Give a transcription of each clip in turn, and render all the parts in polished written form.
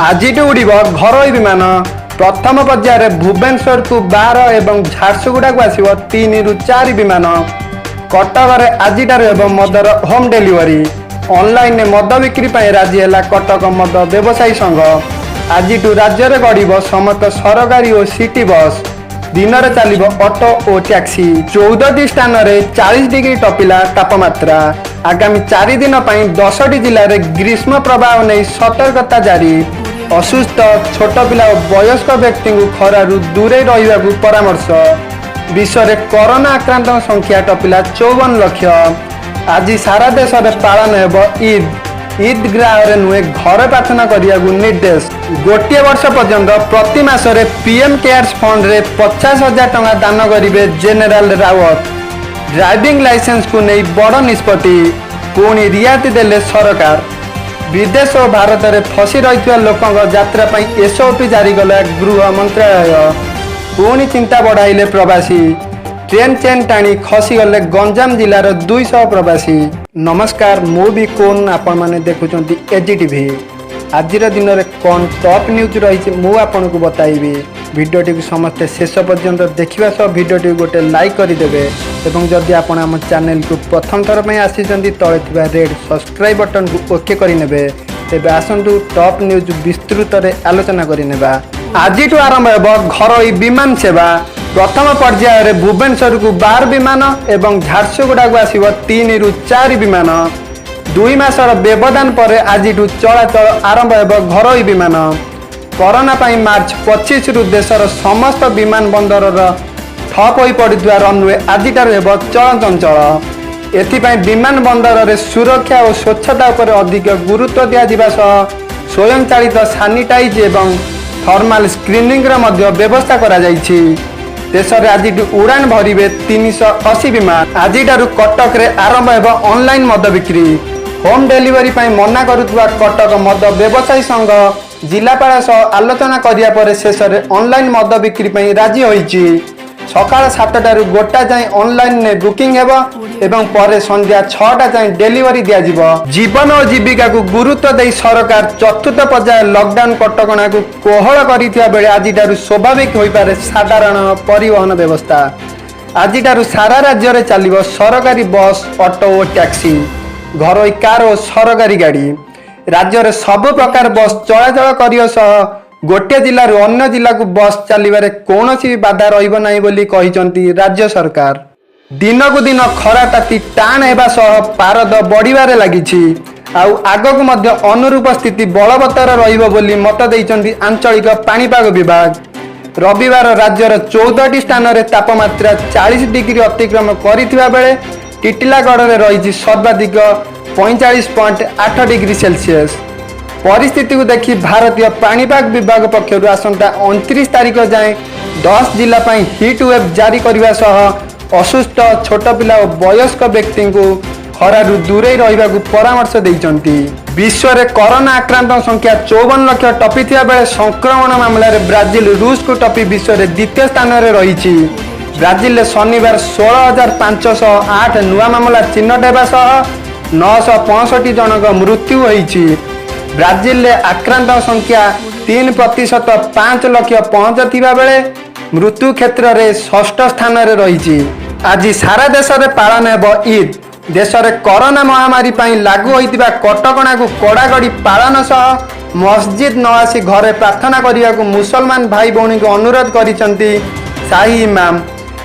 आज उड़ब घरोई विमान प्रथम पर्यायर भुवनेश्वर को 12 और झारसुगुड़ा को आसव 3 ରୁ 4 विमान। कटक आज मदर होम डिलीवरी ऑनलाइन मद बिक्री राजी है कटक मद व्यवसायी संघ। आज राज्य में गढ़ समस्त सरकारी और सिटी बस दिन में चलो ऑटो और टैक्सी। 14टी स्थान में 40 डिग्री टपिला तापमात्रा। आगामी 4 दिन 10टी जिले में ग्रीष्म प्रवाह नहीं सतर्कता जारी। असुस्थ छोट पिला और वयस्क व्यक्ति को खरारु दूरे रहा परामर्श। विश्व में कोरोना आक्रांत संख्या टपिला 54 लाख। आज सारा देश में पालन हो ईद। ईदगाह नुहे घर प्रार्थना करने को निर्देश। गोटे वर्ष पर्यंत प्रति मासरे पीएम केयर्स फंड रे 50,000 टंका दान करेंगे जेनेराल रावत। ड्राइविंग लाइसेंस को नहीं बड़ निष्पत्ति पुणी रियायती देले सरकार। विदेश और भारत में फसी रही लोकों यात्रा एसओपी जारी कला गृह मंत्रालय। पुणी चिंता बढ़ाइले प्रवासी। ट्रेन चेन टाणी खसीगले गंजाम जिलार 200 प्रवासी। नमस्कार, मु भी कौन आपण मैंने देखुं एजीटीवी। आज दिन में कौन टॉप न्यूज रही मुझे को बताइबी। वीडियोटी को समस्ते शेष पर्यंत देखा सह वीडियोटी गोटे लाइक करदे। और जदि आपण आम चैनल को प्रथम थर पर आसी तले रेड सब्सक्राइब बटन को ओके करने तेज आसतु टॉप न्यूज विस्तृत आलोचना करने। आज आरंभ हो घरोई विमान सेवा। प्रथम पर्यायर भुवनेश्वर को 12 विमान और झारसुगुड़ा को आसव 3 ରୁ 4 विमान। 2 मासर व्यवधान पर आज चलाचल आरंभ हो घरोई विमान। कोरोना मार्च 25 रु देशर समस्त विमान बंदर ठप हो पड़ा रनवे आज चलचंचल। एथिपाई विमान बंदर में सुरक्षा और स्वच्छता पर अधिक गुरुत्व दिया स्वयं चालित सानिटाइज एवं थर्माल स्क्रीनिंग व्यवस्था करा जाइछि। देश में आज उड़ान भरवे 380 विमान। आज कटक रे आरंभ हो ऑनलाइन मद बिक्री। होम डिलीवरी मना करुवा कटक मद व्यवसायी संघ जिलापाल सह आलोचना करिया पर शेष में ऑनलाइन मद बिक्री राजी होइछि। सकाळ 7टारू 1टा जाए ऑनलाइन बुकिंग हेबो एवं पर संध्या 6टा जाए डिलीवरी दिया जिवो। जीवन और जीविका को गुरुत्व दे सरकार चतुर्थ पर्याय लॉकडाउन कटकणा को कोहल करिथिया बेले आजिटारू स्वाभाविक होई पारे साधारण परिवहन व्यवस्था। आजिटारू सारा राज्य में चलिबो सरकारी बस ऑटो और टैक्सी, घरोई कार और सरकारी गाड़ी। राज्य में सब प्रकार बस चलाचल करियो सह गोटे जिला अन्य जिला को बस चलवे कौन भी बाधा रही राज्य सरकार। दिन को दिन खरा ताती टाण होगा सह पारद बढ़िबारे लगी। आग को अनुरूप स्थिति बलवत्तर रही मत देइचंती आंचलिक पाणीपाग विभाग। रविवार राज्यर 14टी स्थान में तापमात्रा 40 डिग्री अतिक्रम करिथिबा बेले टिटिलागढ़ में रही सर्वाधिक 45.8 डिग्री सेल्सियस। परिस्थिति को देखि भारतीय पाणीपाग विभाग पक्षर आसंता 29 तारीख जाए 10 जिला हिट वेव जारी करने सह असुस्थ छोट पिला और वयस्क व्यक्ति को खरारु दूरे रहा परामर्श देइचंती। विश्व में कोरोना आक्रांत संख्या 54 लाख टपी बेले संक्रमण मामलें ब्राजिल रूस को टपी विश्व में द्वितीय स्थान में रही। ब्राजिल में शनिवार 16,508 नुआ मामला चिन्हट होगा सह 965 जनक मृत्यु होइछि। ब्राजिल में आक्रांत संख्या 3% 5 लाख पहुंचता बेले मृत्यु क्षेत्र में 6ठ स्थान में रही। आज सारा देश में पालन हो ईद। देश में कोरोना महामारी लागू होता कटकणा को कड़ाकड़ी पालन सह मस्जिद न आसी घरे प्रार्थना करने को मुसलमान भाई भौणी को अनुरोध करिसेंती शाही इमाम।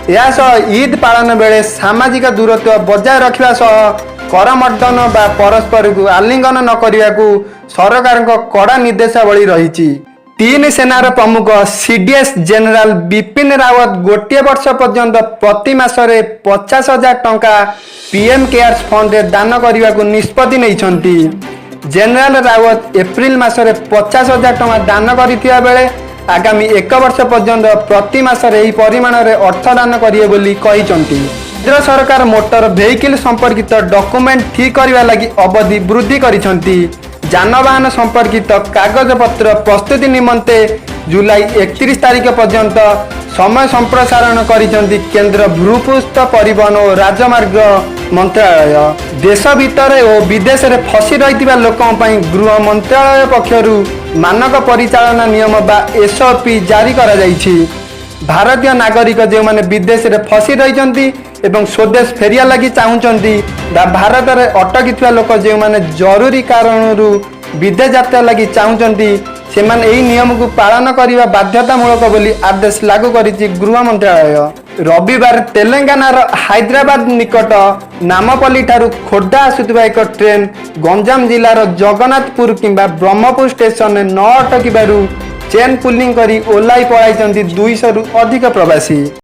यह ईद पालन बेले सामाजिक दूरत्व बजाय रखा सह करमर्दन बा परस्पर को आलिंगन न करने को सरकार कड़ा निर्देशावली रही। 3 सेनार प्रमुख सीडीएस जेनेराल बिपिन रावत गोटे वर्ष पर्यंत प्रति मासरे 50,000 टंका पीएम केयर्स फंड रे दान करने को निष्पत्ति नहीं। जेनेराल रावत एप्रिल मासरे 50,000 टंका दान करथिया बेले आगामी 1 वर्ष पर्यंत प्रति मासरे यही परिमाण रे अर्थ दान करिए बोली कहिसंती। केंद्र सरकार मोटर वेहिकल संपर्कित डॉक्यूमेंट ठीक करने लगी अवधि वृद्धि करिसंती। जानवाहन संपर्कित कागज पत्र प्रस्तुति निमंते जुलाई 31 तारीख पर्यंत समय संप्रसारण करिसंती केंद्र भूपृष्ठ परिवहन और राजमार्ग मंत्रालय। देश भितर और विदेश में फसी रही लोकों गृह मंत्रालय पक्षर मानक परिचालन नियम बा एसओपी जारी करा जाइछि। भारतीय नागरिक जो मैंने विदेश में फसी रही एवं स्वदेश फेरिया लगी चाहूँगी भारत में अटकी लोक जो मैंने जरूरी कारण विदेश यात्रा लगी चाहूँगी से नियम को पालन करने बाध्यतामूलक बोली आदेश लागू करिछि गृह मंत्रालय। रविवार तेलंगानार हैदराबाद निकट नामपल्ली ठारू खोर्धा आसुथिबा एक ट्रेन गंजाम जिलार जगन्नाथपुर किंबा ब्रह्मपुर स्टेशन न अटकिबारु चेन पुलिंग करी ओह्लाई पड़ाई 200 रु अधिक प्रवासी।